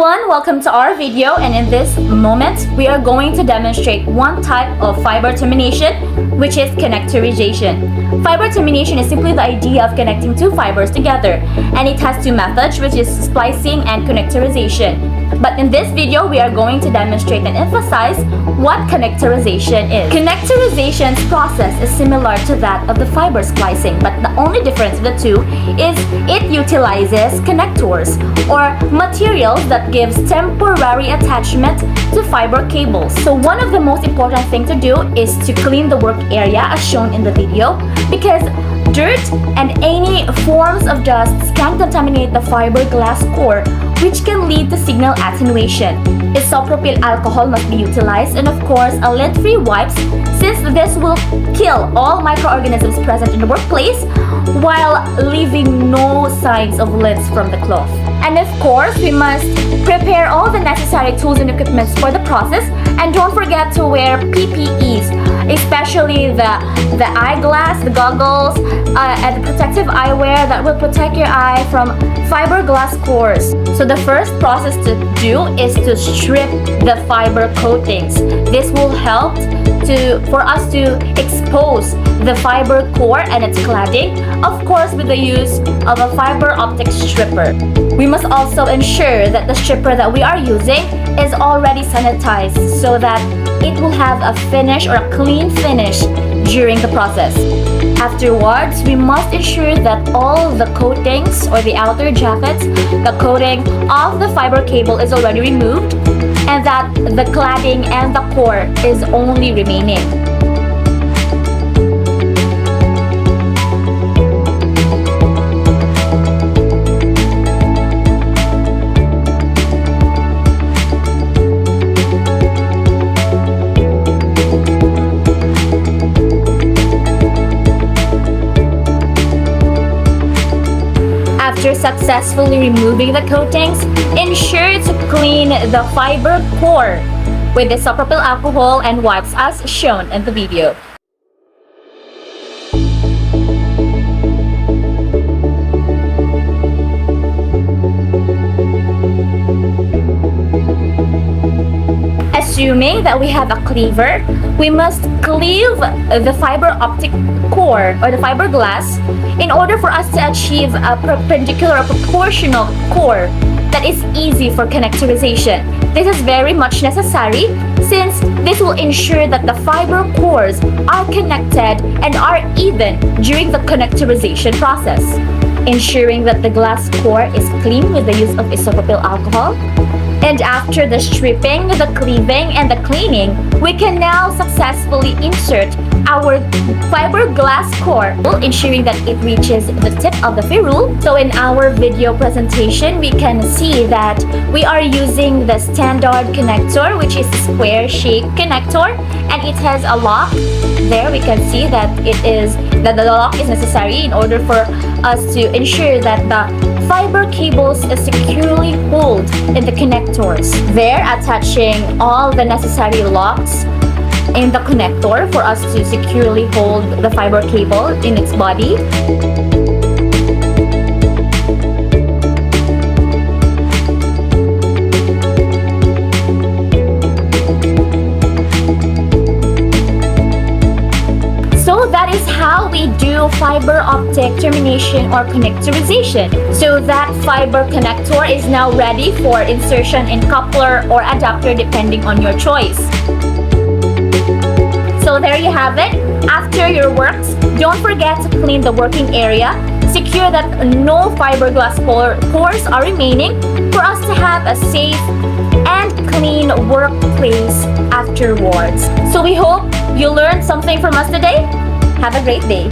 everyone, welcome to our video, and in this moment we are going to demonstrate one type of fiber termination, which is connectorization. Fiber termination is simply the idea of connecting two fibers together, and it has two methods, which is splicing and connectorization. But in this video, we are going to demonstrate and emphasize what connectorization is. Connectorization's process is similar to that of the fiber splicing, but the only difference of the two is it utilizes connectors or materials that gives temporary attachment to fiber cables. So one of the most important things to do is to clean the work area as shown in the video, because dirt and any forms of dust can contaminate the fiberglass core, which can lead to signal attenuation. Isopropyl alcohol must be utilized, and of course a lint-free wipes, since this will kill all microorganisms present in the workplace while leaving no signs of lints from the cloth. And of course, we must prepare all the necessary tools and equipment for the process, and don't forget to wear PPEs, especially the eyeglass, the goggles, and the protective eyewear that will protect your eye from fiberglass cores. So the first process to do is to strip the fiber coatings. This will help for us to expose the fiber core and its cladding, of course with the use of a fiber optic stripper. We must also ensure that the stripper that we are using is already sanitized so that it will have a finish or a clean finish during the process. Afterwards, we must ensure that all the coatings or the outer jackets, the coating of the fiber cable is already removed, and that the cladding and the core is only remaining. After successfully removing the coatings, ensure to clean the fiber core with isopropyl alcohol and wipes as shown in the video. Assuming that we have a cleaver, we must cleave the fiber optic core or the fiberglass in order for us to achieve a perpendicular or proportional core that is easy for connectorization. This is very much necessary since this will ensure that the fiber cores are connected and are even during the connectorization process. Ensuring that the glass core is clean with the use of isopropyl alcohol. And after the stripping, the cleaving, and the cleaning, we can now successfully insert our fiberglass core, ensuring that it reaches the tip of the ferrule. So in our video presentation, we can see that we are using the standard connector, which is square-shaped connector, and it has a lock. There we can see that the lock is necessary in order for us to ensure that the fiber cables is securely hold in the connectors. There, attaching all the necessary locks in the connector for us to securely hold the fiber cable in its body. So that is how we do fiber optic termination or connectorization. So that fiber connector is now ready for insertion in coupler or adapter depending on your choice. So there you have it. After your works, don't forget to clean the working area. Secure that no fiberglass pores are remaining for us to have a safe and clean workplace afterwards. So we hope you learned something from us today. Have a great day.